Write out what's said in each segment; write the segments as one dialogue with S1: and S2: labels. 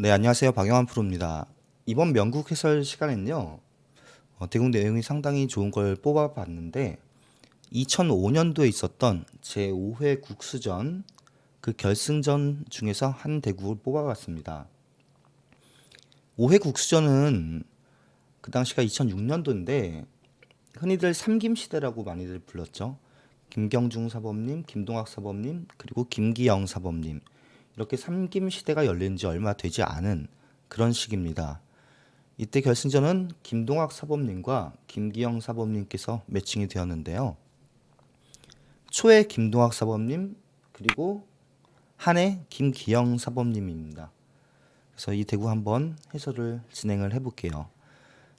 S1: 네, 안녕하세요. 박영환 프로입니다. 이번 명국 해설 시간에는요, 대국 내용이 상당히 좋은 걸 뽑아봤는데, 2005년도에 있었던 제5회 국수전, 그 결승전 중에서 한 대국을 뽑아봤습니다. 5회 국수전은 그 당시가 2006년도인데, 흔히들 삼김시대라고 많이들 불렀죠. 김경중 사범님, 김동학 사범님, 그리고 김기영 사범님. 이렇게 삼김시대가 열린 지 얼마 되지 않은 그런 시기입니다. 이때 결승전은 김동학 사범님과 김기영 사범님께서 매칭이 되었는데요. 초에 김동학 사범님, 그리고 한해 김기영 사범님입니다. 그래서 이 대구 한번 해설을 진행을 해볼게요.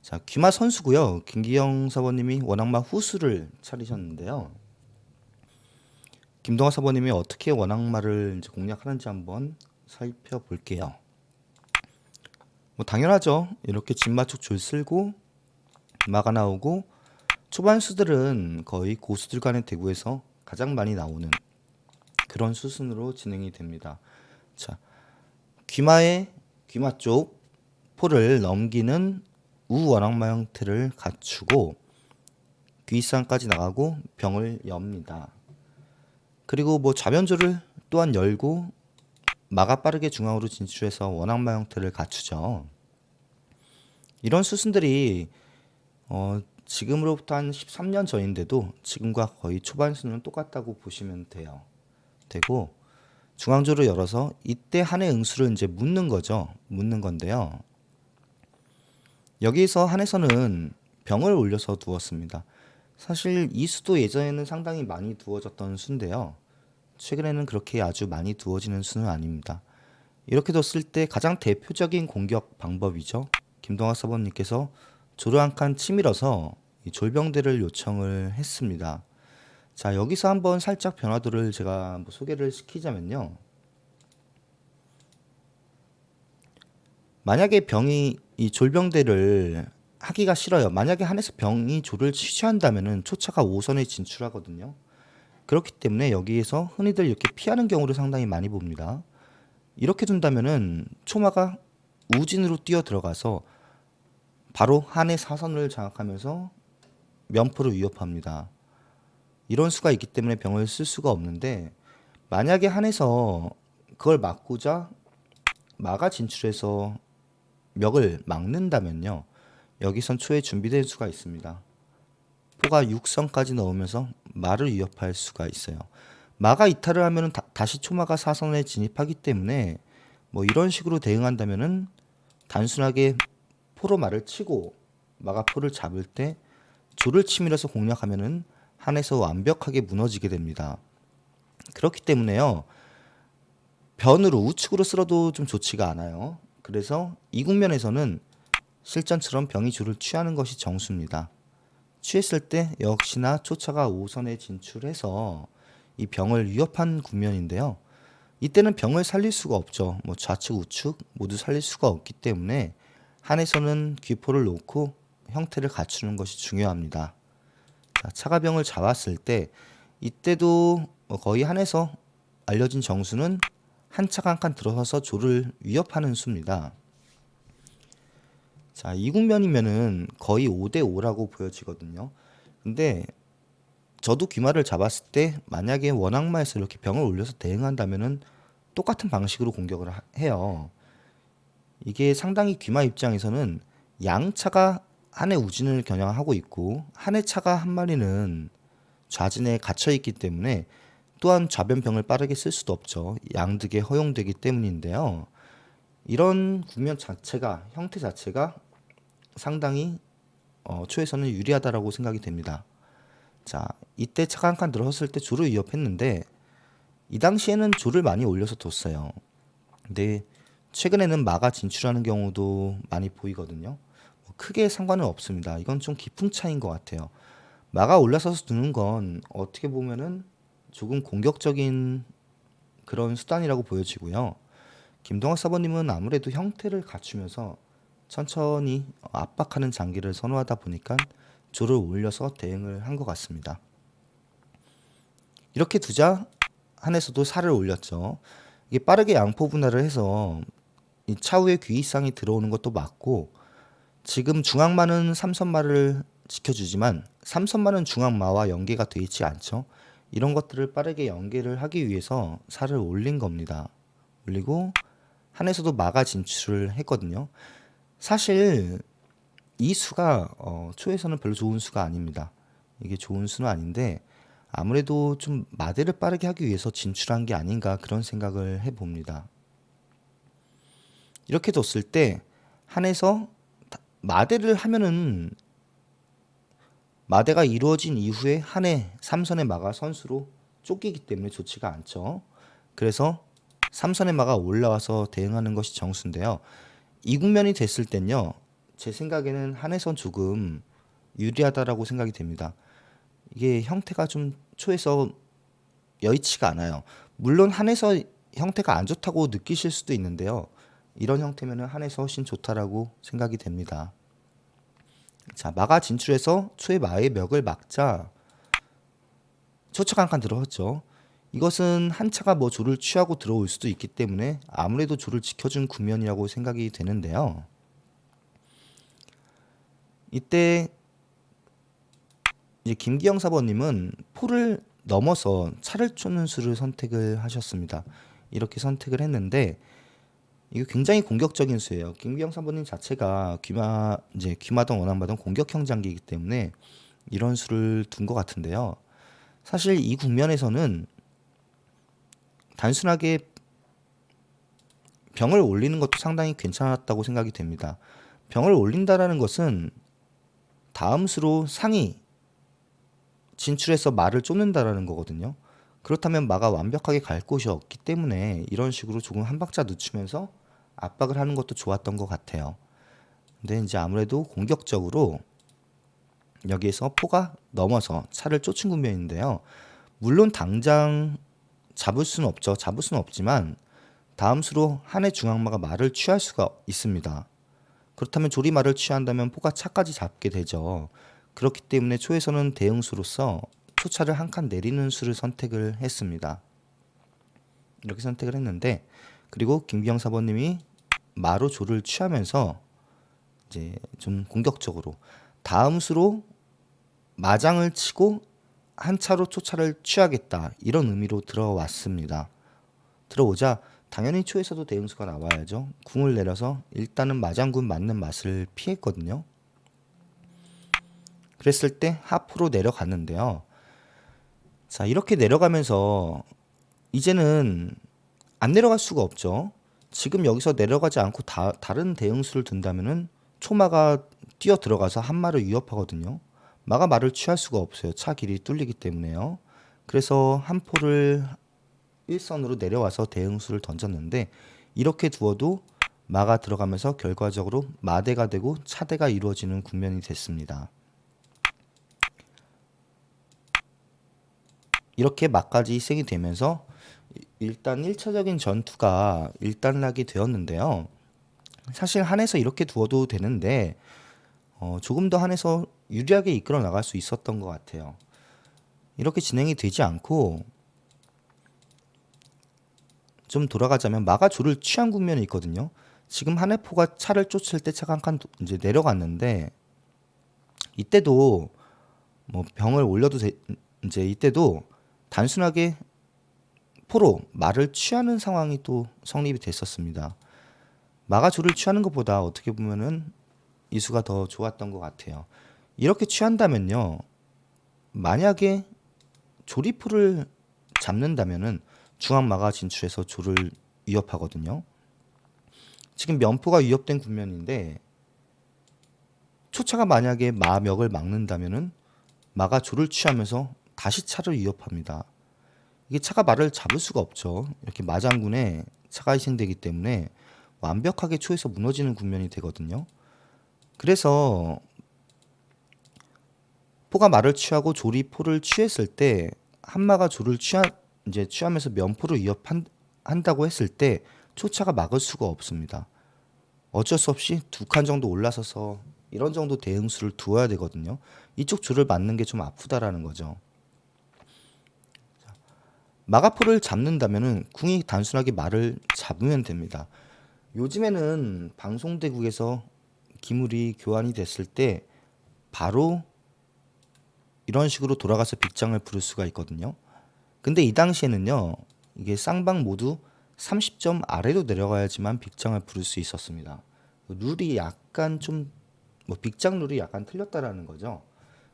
S1: 자, 귀마 선수고요. 김기영 사범님이 원악마 후수를 차리셨는데요. 김동학 사범님이 어떻게 원악마를 이제 공략하는지 한번 살펴볼게요. 뭐 당연하죠. 이렇게 진마축 줄 쓸고 마가 나오고 초반 수들은 거의 고수들 간의 대구에서 가장 많이 나오는 그런 수순으로 진행이 됩니다. 자, 귀마 쪽 포를 넘기는 우원악마 형태를 갖추고 귀상까지 나가고 병을 엽니다. 그리고 뭐 좌변조를 또한 열고 마가 빠르게 중앙으로 진출해서 원악마 형태를 갖추죠. 이런 수순들이 지금으로부터 한 13년 전인데도 지금과 거의 초반 수는 똑같다고 보시면 되고 중앙조를 열어서 이때 한해 응수를 이제 묻는 거죠. 묻는 건데요. 여기서 한해서는 병을 올려서 두었습니다. 사실 이 수도 예전에는 상당히 많이 두어졌던 수인데요. 최근에는 그렇게 아주 많이 두어지는 수는 아닙니다. 이렇게 뒀을 때 가장 대표적인 공격 방법이죠. 김동학 사범님께서 조를 한 칸 치밀어서 이 졸병대를 요청을 했습니다. 자, 여기서 한번 살짝 변화도를 제가 뭐 소개를 시키자면요. 만약에 병이 이 졸병대를 하기가 싫어요. 만약에 한해서 병이 조를 취취한다면은 초차가 5선에 진출하거든요. 그렇기 때문에 여기에서 흔히들 이렇게 피하는 경우를 상당히 많이 봅니다. 이렇게 둔다면은 초마가 우진으로 뛰어 들어가서 바로 한해 사선을 장악하면서 면포를 위협합니다. 이런 수가 있기 때문에 병을 쓸 수가 없는데 만약에 한해서 그걸 막고자 마가 진출해서 멱을 막는다면요. 여기선 초에 준비된 수가 있습니다. 포가 6선까지 넣으면서 마를 위협할 수가 있어요. 마가 이탈을 하면 다시 초마가 사선에 진입하기 때문에 뭐 이런 식으로 대응한다면은 단순하게 포로 마를 치고 마가 포를 잡을 때 조를 치밀어서 공략하면은 한에서 완벽하게 무너지게 됩니다. 그렇기 때문에요. 변으로 우측으로 쓸어도 좀 좋지가 않아요. 그래서 이 국면에서는 실전처럼 병이 조를 취하는 것이 정수입니다. 취했을 때 역시나 초차가 5선에 진출해서 이 병을 위협한 국면인데요. 이때는 병을 살릴 수가 없죠. 뭐 좌측 우측 모두 살릴 수가 없기 때문에 한에서는 귀포를 놓고 형태를 갖추는 것이 중요합니다. 자, 차가병을 잡았을 때 이때도 거의 한에서 알려진 정수는 한 차가 한 칸 들어서서 조를 위협하는 수입니다. 자, 이 국면이면은 거의 5대5라고 보여지거든요. 근데 저도 귀마를 잡았을 때 만약에 원악마에서 이렇게 병을 올려서 대응한다면은 똑같은 방식으로 공격을 해요. 이게 상당히 귀마 입장에서는 양차가 한해 우진을 겨냥하고 있고 한해 차가 한 마리는 좌진에 갇혀 있기 때문에 또한 좌변병을 빠르게 쓸 수도 없죠. 양득에 허용되기 때문인데요. 이런 국면 자체가 형태 자체가 상당히 초에서는 유리하다라고 생각이 됩니다. 자, 이때 차가 한 칸 들어섰을 때 조를 위협했는데 이 당시에는 조를 많이 올려서 뒀어요. 근데 최근에는 마가 진출하는 경우도 많이 보이거든요. 크게 상관은 없습니다. 이건 좀 깊은 차이인 것 같아요. 마가 올라서서 두는 건 어떻게 보면은 조금 공격적인 그런 수단이라고 보여지고요. 김동학 사범님은 아무래도 형태를 갖추면서 천천히 압박하는 장기를 선호하다 보니까 조를 올려서 대응을 한 것 같습니다. 이렇게 두자 한에서도 살을 올렸죠. 이게 빠르게 양포 분할을 해서 이 차후에 귀이상이 들어오는 것도 맞고, 지금 중앙마는 삼선마를 지켜주지만 삼선마는 중앙마와 연계가 되어 있지 않죠. 이런 것들을 빠르게 연계를 하기 위해서 살을 올린 겁니다. 올리고 한에서도 마가 진출을 했거든요. 사실 이 수가 초에서는 별로 좋은 수가 아닙니다. 이게 좋은 수는 아닌데 아무래도 좀 마대를 빠르게 하기 위해서 진출한 게 아닌가 그런 생각을 해봅니다. 이렇게 뒀을 때 한에서 마대를 하면은 마대가 이루어진 이후에 한해 삼선의 마가 선수로 쫓기기 때문에 좋지가 않죠. 그래서 삼선의 마가 올라와서 대응하는 것이 정수인데요. 이 국면이 됐을 땐요, 제 생각에는 한해선 조금 유리하다라고 생각이 됩니다. 이게 형태가 좀 초에서 여의치가 않아요. 물론 한해서 형태가 안 좋다고 느끼실 수도 있는데요. 이런 형태면은 한해서 훨씬 좋다라고 생각이 됩니다. 자, 마가 진출해서 초의 마의 멱을 막자 초차가 한 칸 들어왔죠. 이것은 한 차가 뭐 조를 취하고 들어올 수도 있기 때문에 아무래도 조를 지켜준 국면이라고 생각이 되는데요. 이때 이제 김기영 사번님은 포를 넘어서 차를 쫓는 수를 선택을 하셨습니다. 이렇게 선택을 했는데 이거 굉장히 공격적인 수예요. 김기영 사번님 자체가 귀마던 원앙마던 공격형 장기이기 때문에 이런 수를 둔 것 같은데요. 사실 이 국면에서는 단순하게 병을 올리는 것도 상당히 괜찮았다고 생각이 됩니다. 병을 올린다라는 것은 다음 수로 상이 진출해서 마를 쫓는다라는 거거든요. 그렇다면 마가 완벽하게 갈 곳이 없기 때문에 이런 식으로 조금 한 박자 늦추면서 압박을 하는 것도 좋았던 것 같아요. 근데 이제 아무래도 공격적으로 여기에서 포가 넘어서 차를 쫓은 국면인데요. 물론 당장 잡을 수는 없죠. 잡을 수는 없지만 다음 수로 한해 중앙마가 마를 취할 수가 있습니다. 그렇다면 조리마를 취한다면 포가 차까지 잡게 되죠. 그렇기 때문에 초에서는 대응수로서 초차를 한 칸 내리는 수를 선택을 했습니다. 이렇게 선택을 했는데 그리고 김기영 사번님이 마로 조를 취하면서 이제 좀 공격적으로 다음 수로 마장을 치고 한 차로 초차를 취하겠다 이런 의미로 들어왔습니다. 들어오자 당연히 초에서도 대응수가 나와야죠. 궁을 내려서 일단은 마장군 맞는 맛을 피했거든요. 그랬을 때 하프로 내려갔는데요. 자, 이렇게 내려가면서 이제는 안 내려갈 수가 없죠. 지금 여기서 내려가지 않고 다른 대응수를 둔다면은 초마가 뛰어 들어가서 한 마를 위협하거든요. 마가 말을 취할 수가 없어요. 차 길이 뚫리기 때문에요. 그래서 한 포를 일선으로 내려와서 대응수를 던졌는데 이렇게 두어도 마가 들어가면서 결과적으로 마대가 되고 차대가 이루어지는 국면이 됐습니다. 이렇게 마까지 희생이 되면서 일단 1차적인 전투가 일단락이 되었는데요. 사실 한에서 이렇게 두어도 되는데 조금 더 한에서 유리하게 이끌어 나갈 수 있었던 것 같아요. 이렇게 진행이 되지 않고 좀 돌아가자면 마가 조를 취한 국면이 있거든요. 지금 한해포가 차를 쫓을 때 차가 한 칸 이제 내려갔는데 이때도 뭐 병을 올려도 이제 이때도 단순하게 포로 마를 취하는 상황이 또 성립이 됐었습니다. 마가 조를 취하는 것보다 어떻게 보면은 이 수가 더 좋았던 것 같아요. 이렇게 취한다면요. 만약에 조리포를 잡는다면은 중앙마가 진출해서 조를 위협하거든요. 지금 면포가 위협된 국면인데 초차가 만약에 마멱을 막는다면은 마가 조를 취하면서 다시 차를 위협합니다. 이게 차가 마를 잡을 수가 없죠. 이렇게 마장군에 차가 희생되기 때문에 완벽하게 초에서 무너지는 국면이 되거든요. 그래서 포가 마를 취하고 조리 포를 취했을 때 한마가 조를 취하면서 면포를 위협한다고 했을 때 초차가 막을 수가 없습니다. 어쩔 수 없이 두 칸 정도 올라서서 이런 정도 대응수를 두어야 되거든요. 이쪽 줄을 맞는 게 좀 아프다라는 거죠. 마가포를 잡는다면은 궁이 단순하게 말을 잡으면 됩니다. 요즘에는 방송대국에서 기물이 교환이 됐을 때 바로 이런 식으로 돌아가서 빅장을 부를 수가 있거든요. 근데 이 당시에는요, 이게 쌍방 모두 30점 아래로 내려가야지만 빅장을 부를 수 있었습니다. 룰이 약간 좀, 뭐 빅장 룰이 약간 틀렸다라는 거죠.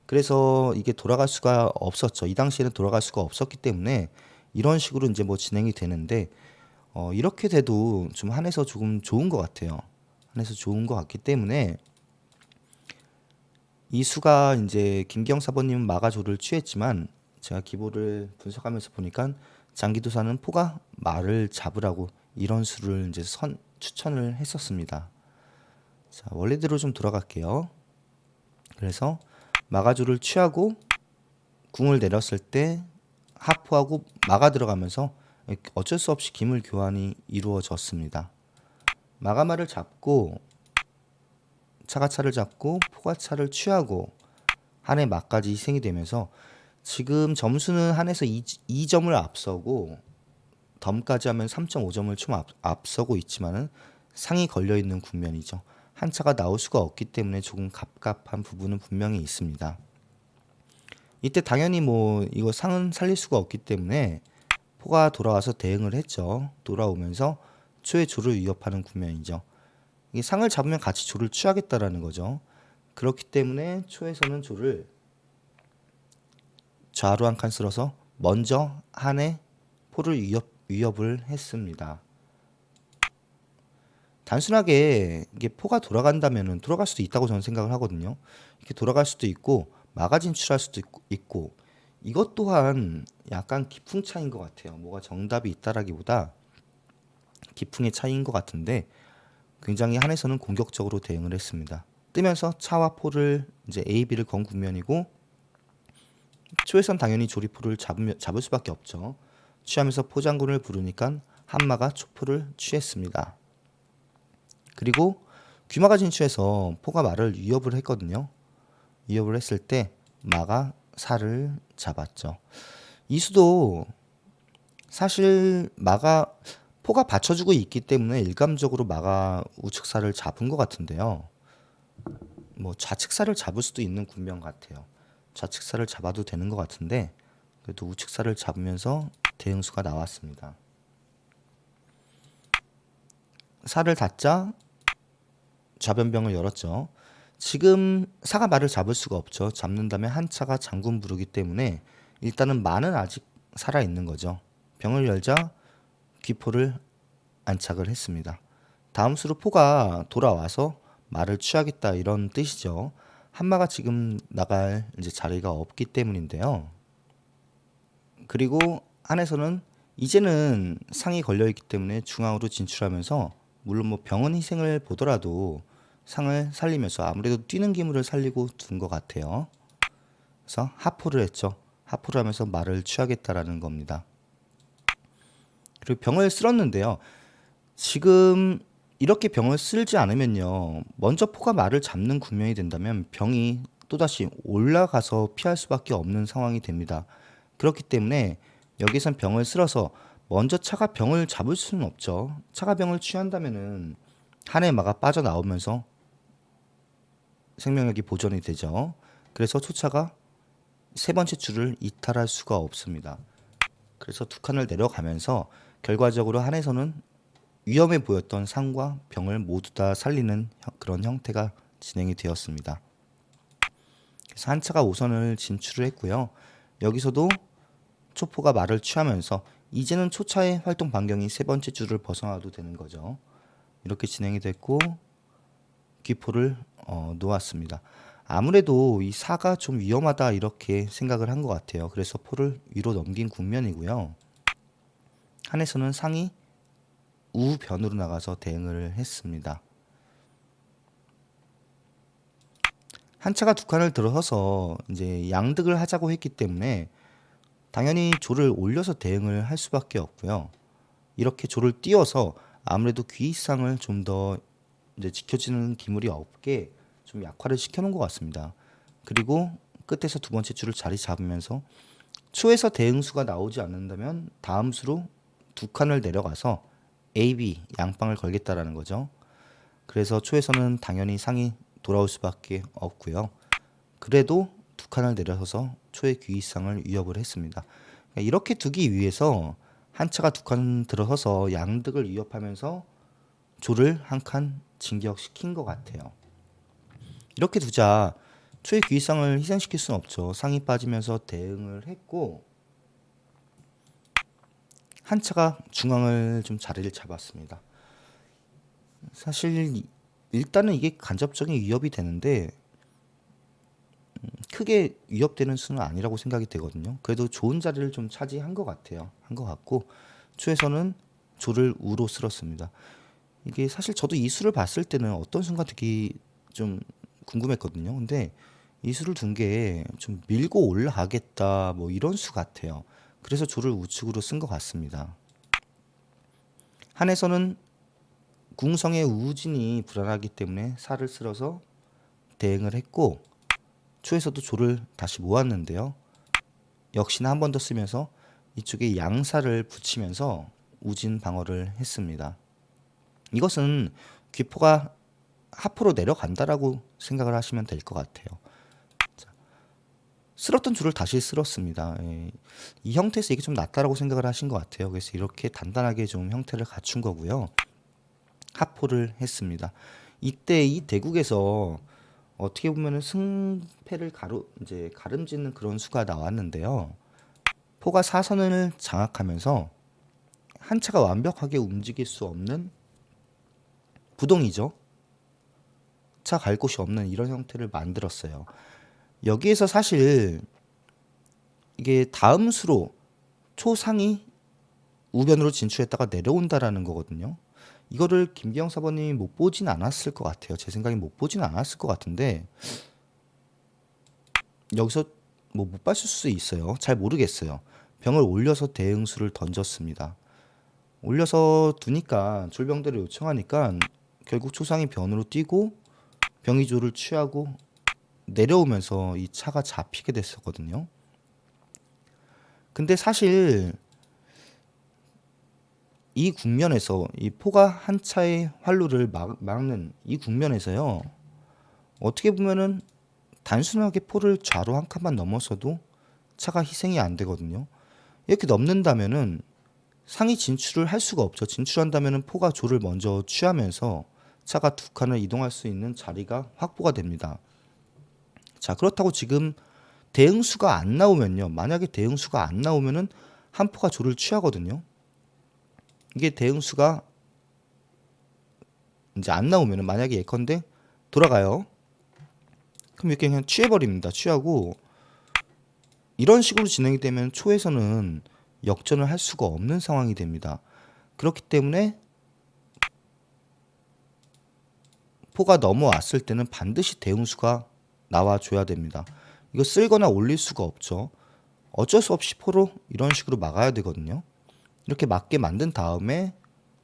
S1: 그래서 이게 돌아갈 수가 없었죠. 이 당시에는 돌아갈 수가 없었기 때문에 이런 식으로 이제 뭐 진행이 되는데, 이렇게 돼도 좀 한에서 조금 좋은 것 같아요. 한에서 좋은 것 같기 때문에 이 수가 이제 김기영 사모님은 마가조를 취했지만 제가 기보를 분석하면서 보니까 장기도사는 포가 말을 잡으라고 이런 수를 이제 추천을 했었습니다. 자, 원래대로 좀 돌아갈게요. 그래서 마가조를 취하고 궁을 내렸을 때 하프하고 마가 들어가면서 어쩔 수 없이 기물 교환이 이루어졌습니다. 마가마를 잡고 차가차를 잡고 포가차를 취하고 한해 막까지 희생이 되면서 지금 점수는 한에서 2점을 앞서고 덤까지 하면 3.5점을 총 앞서고 있지만은 상이 걸려 있는 국면이죠. 한 차가 나올 수가 없기 때문에 조금 갑갑한 부분은 분명히 있습니다. 이때 당연히 뭐 이거 상은 살릴 수가 없기 때문에 포가 돌아와서 대응을 했죠. 돌아오면서 초의 조를 위협하는 국면이죠. 이 상을 잡으면 같이 조를 취하겠다라는 거죠. 그렇기 때문에 초에서는 조를 좌로 한 칸 쓸어서 먼저 한에 포를 위협을 했습니다. 단순하게 이게 포가 돌아간다면은 돌아갈 수도 있다고 저는 생각을 하거든요. 이렇게 돌아갈 수도 있고 마가 진출할 수도 있고 이것 또한 약간 기풍 차이인 것 같아요. 뭐가 정답이 있다라기보다 기풍의 차이인 것 같은데 굉장히 한에서는 공격적으로 대응을 했습니다. 뜨면서 차와 포를 이제 A, B를 건 국면이고 초에선 당연히 조리포를 잡을 수밖에 없죠. 취하면서 포장군을 부르니까 한마가 초포를 취했습니다. 그리고 귀마가 진출해서 포가 마를 위협을 했거든요. 위협을 했을 때 마가 살을 잡았죠. 이 수도 사실 마가 포가 받쳐주고 있기 때문에 일감적으로 마가 우측살을 잡은 것 같은데요. 뭐 좌측살을 잡을 수도 있는 국면 같아요. 좌측살을 잡아도 되는 것 같은데 그래도 우측살을 잡으면서 대응수가 나왔습니다. 살을 닫자 좌변병을 열었죠. 지금 사가 말을 잡을 수가 없죠. 잡는다면 한 차가 장군 부르기 때문에 일단은 마는 아직 살아있는 거죠. 병을 열자 귀포를 안착을 했습니다. 다음 수로 포가 돌아와서 말을 취하겠다 이런 뜻이죠. 한마가 지금 나갈 이제 자리가 없기 때문인데요. 그리고 한에서는 이제는 상이 걸려있기 때문에 중앙으로 진출하면서 물론 뭐 병은 희생을 보더라도 상을 살리면서 아무래도 뛰는 기물을 살리고 둔 것 같아요. 그래서 하포를 했죠. 하포를 하면서 말을 취하겠다라는 겁니다. 그리고 병을 쓸었는데요. 지금 이렇게 병을 쓸지 않으면요. 먼저 포가 말을 잡는 국면이 된다면 병이 또다시 올라가서 피할 수밖에 없는 상황이 됩니다. 그렇기 때문에 여기선 병을 쓸어서 먼저 차가 병을 잡을 수는 없죠. 차가 병을 취한다면은 한해 마가 빠져나오면서 생명력이 보존이 되죠. 그래서 초차가 세 번째 줄을 이탈할 수가 없습니다. 그래서 두 칸을 내려가면서 결과적으로 한에서는 위험해 보였던 상과 병을 모두 다 살리는 그런 형태가 진행이 되었습니다. 그래서 한 차가 5선을 진출을 했고요. 여기서도 초포가 말을 취하면서 이제는 초차의 활동 반경이 세 번째 줄을 벗어나도 되는 거죠. 이렇게 진행이 됐고 귀포를 놓았습니다. 아무래도 이 사가 좀 위험하다 이렇게 생각을 한 것 같아요. 그래서 포를 위로 넘긴 국면이고요. 한에서는 상이 우변으로 나가서 대응을 했습니다. 한 차가 두 칸을 들어서서 이제 양득을 하자고 했기 때문에 당연히 조를 올려서 대응을 할 수밖에 없고요. 이렇게 조를 띄워서 아무래도 귀상을 좀 더 이제 지켜지는 기물이 없게 좀 약화를 시켜놓은 것 같습니다. 그리고 끝에서 두 번째 줄을 자리 잡으면서 초에서 대응수가 나오지 않는다면 다음 수로 두 칸을 내려가서 AB 양방을 걸겠다라는 거죠. 그래서 초에서는 당연히 상이 돌아올 수밖에 없고요. 그래도 두 칸을 내려서서 초의 귀이상을 위협을 했습니다. 그러니까 이렇게 두기 위해서 한 차가 두 칸 들어서서 양득을 위협하면서 조를 한 칸 진격시킨 것 같아요. 이렇게 두자 초의 귀이상을 희생시킬 수는 없죠. 상이 빠지면서 대응을 했고 한 차가 중앙을 좀 자리를 잡았습니다. 사실 일단은 이게 간접적인 위협이 되는데 크게 위협되는 수는 아니라고 생각이 되거든요. 그래도 좋은 자리를 좀 차지한 것 같아요. 한 것 같고 초에서는 조를 우로 쓸었습니다. 이게 사실 저도 이 수를 봤을 때는 어떤 순간 되게 좀 궁금했거든요. 근데 이 수를 둔 게 좀 밀고 올라가겠다 뭐 이런 수 같아요. 그래서 조를 우측으로 쓴 것 같습니다. 한에서는 궁성의 우진이 불안하기 때문에 살을 쓸어서 대응을 했고 초에서도 조를 다시 모았는데요. 역시나 한 번 더 쓰면서 이쪽에 양살을 붙이면서 우진 방어를 했습니다. 이것은 귀포가 하프로 내려간다라고 생각을 하시면 될 것 같아요. 자, 쓸었던 줄을 다시 쓸었습니다. 예, 이 형태에서 이게 좀 낫다라고 생각을 하신 것 같아요. 그래서 이렇게 단단하게 좀 형태를 갖춘 거고요. 하포를 했습니다. 이때 이 대국에서 어떻게 보면은 승패를 이제 가름짓는 그런 수가 나왔는데요. 포가 사선을 장악하면서 한 차가 완벽하게 움직일 수 없는 부동이죠. 차 갈 곳이 없는 이런 형태를 만들었어요. 여기에서 사실 이게 다음 수로 초상이 우변으로 진출했다가 내려온다라는 거거든요. 이거를 김기영 사번님이 못 보진 않았을 것 같아요. 제 생각에 못 보진 않았을 것 같은데 여기서 뭐 못 봤을 수 있어요. 잘 모르겠어요. 병을 올려서 대응수를 던졌습니다. 올려서 두니까 졸병대를 요청하니까 결국 초상이 변으로 뛰고 병이조를 취하고 내려오면서 이 차가 잡히게 됐었거든요. 근데 사실 이 국면에서 이 포가 한 차의 활로를 막는 이 국면에서요. 어떻게 보면은 단순하게 포를 좌로 한 칸만 넘어서도 차가 희생이 안 되거든요. 이렇게 넘는다면은 상위 진출을 할 수가 없죠. 진출한다면은 포가 조를 먼저 취하면서 차가 두 칸을 이동할 수 있는 자리가 확보가 됩니다. 자, 그렇다고 지금 대응수가 안 나오면요. 만약에 대응수가 안 나오면은 한 포가 조를 취하거든요. 이게 대응수가 이제 안 나오면은 만약에 예컨대 돌아가요. 그럼 이렇게 그냥 취해버립니다. 취하고 이런 식으로 진행이 되면 초에서는 역전을 할 수가 없는 상황이 됩니다. 그렇기 때문에 포가 넘어왔을 때는 반드시 대응수가 나와줘야 됩니다. 이거 쓸거나 올릴 수가 없죠. 어쩔 수 없이 포로 이런 식으로 막아야 되거든요. 이렇게 막게 만든 다음에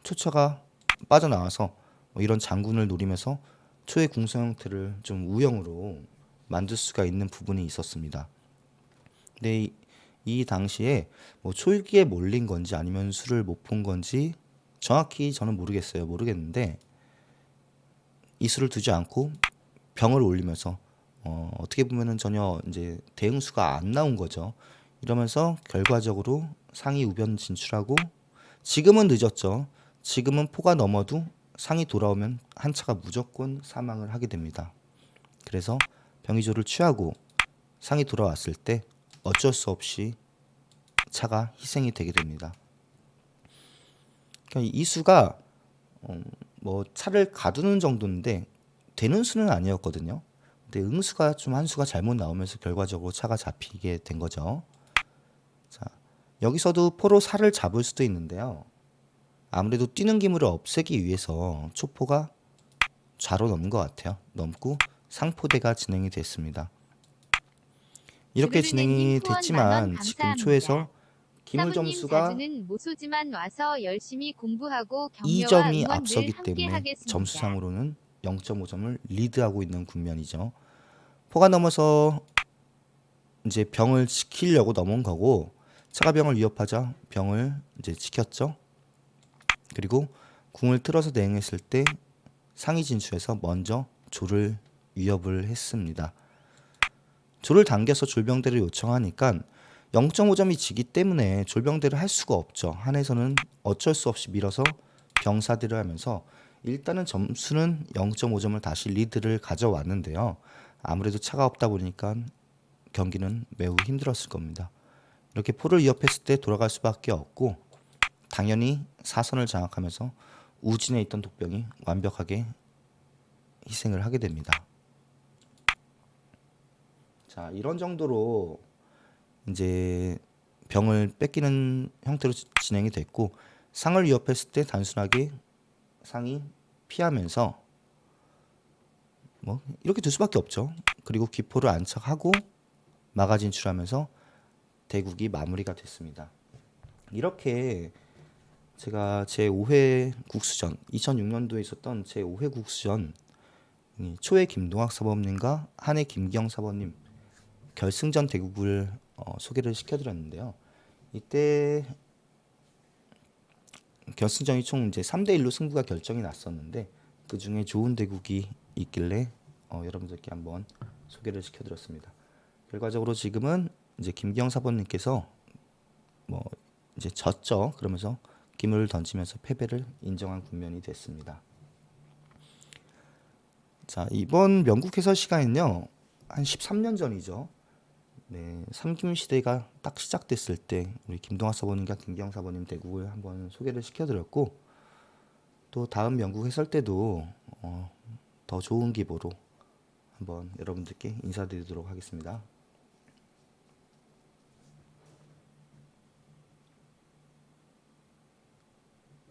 S1: 초차가 빠져나와서 이런 장군을 노리면서 초의 궁성 형태를 좀 우영으로 만들 수가 있는 부분이 있었습니다. 근데 이 당시에 뭐 초기에 몰린 건지 아니면 수를 못 본 건지 정확히 저는 모르겠는데 이 수를 두지 않고 병을 올리면서 어떻게 보면은 전혀 이제 대응수가 안 나온 거죠. 이러면서 결과적으로 상위 우변 진출하고 지금은 늦었죠. 지금은 포가 넘어도 상이 돌아오면 한 차가 무조건 사망을 하게 됩니다. 그래서 병의조를 취하고 상이 돌아왔을 때 어쩔 수 없이 차가 희생이 되게 됩니다. 그러니까 이 수가 뭐 차를 가두는 정도인데 되는 수는 아니었거든요. 근데 응수가 좀 한 수가 잘못 나오면서 결과적으로 차가 잡히게 된 거죠. 자, 여기서도 포로 살을 잡을 수도 있는데요. 아무래도 뛰는 기물을 없애기 위해서 초포가 좌로 넘은 것 같아요. 넘고 상포대가 진행이 됐습니다. 이렇게 진행이 됐지만 지금 초에서 기물 점수가
S2: 자주는 모소지만 와서 열심히 공부하고 격려와
S1: 2점이
S2: 응원 늘
S1: 앞서기
S2: 함께
S1: 때문에
S2: 하겠습니다.
S1: 점수상으로는 0.5점을 리드하고 있는 국면이죠. 포가 넘어서 이제 병을 지키려고 넘은 거고 차가 병을 위협하자 병을 이제 지켰죠. 그리고 궁을 틀어서 대응했을 때 상위 진출해서 먼저 조를 위협을 했습니다. 조를 당겨서 졸병대를 요청하니까 0.5점이 지기 때문에 졸병대를 할 수가 없죠. 한에서는 어쩔 수 없이 밀어서 병사들을 하면서 일단은 점수는 0.5점을 다시 리드를 가져왔는데요. 아무래도 차가 없다 보니까 경기는 매우 힘들었을 겁니다. 이렇게 포를 위협했을 때 돌아갈 수밖에 없고 당연히 사선을 장악하면서 우진에 있던 독병이 완벽하게 희생을 하게 됩니다. 자, 이런 정도로 이제 병을 뺏기는 형태로 진행이 됐고 상을 위협했을 때 단순하게 상이 피하면서 뭐 이렇게 될 수밖에 없죠. 그리고 기포를 안착하고 마가 진출하면서 대국이 마무리가 됐습니다. 이렇게 제가 제5회 국수전 2006년도에 있었던 제5회 국수전 초회 김동학 사범님과 한해 김기영 사범님 결승전 대국을 소개를 시켜드렸는데요. 이때 결승전이 총 이제 3대1로 승부가 결정이 났었는데 그 중에 좋은 대국이 있길래 여러분들께 한번 소개를 시켜드렸습니다. 결과적으로 지금은 이제 김기영 사범님께서 뭐 이제 졌죠. 그러면서 기물을 던지면서 패배를 인정한 국면이 됐습니다. 자, 이번 명국 해설 시간은요. 한 13년 전이죠. 네, 삼김 시대가 딱 시작됐을 때 우리 김동학 사범님과 김기영 사범님 대국을 한번 소개를 시켜드렸고 또 다음 명국 해설 때도 더 좋은 기보로 한번 여러분들께 인사드리도록 하겠습니다.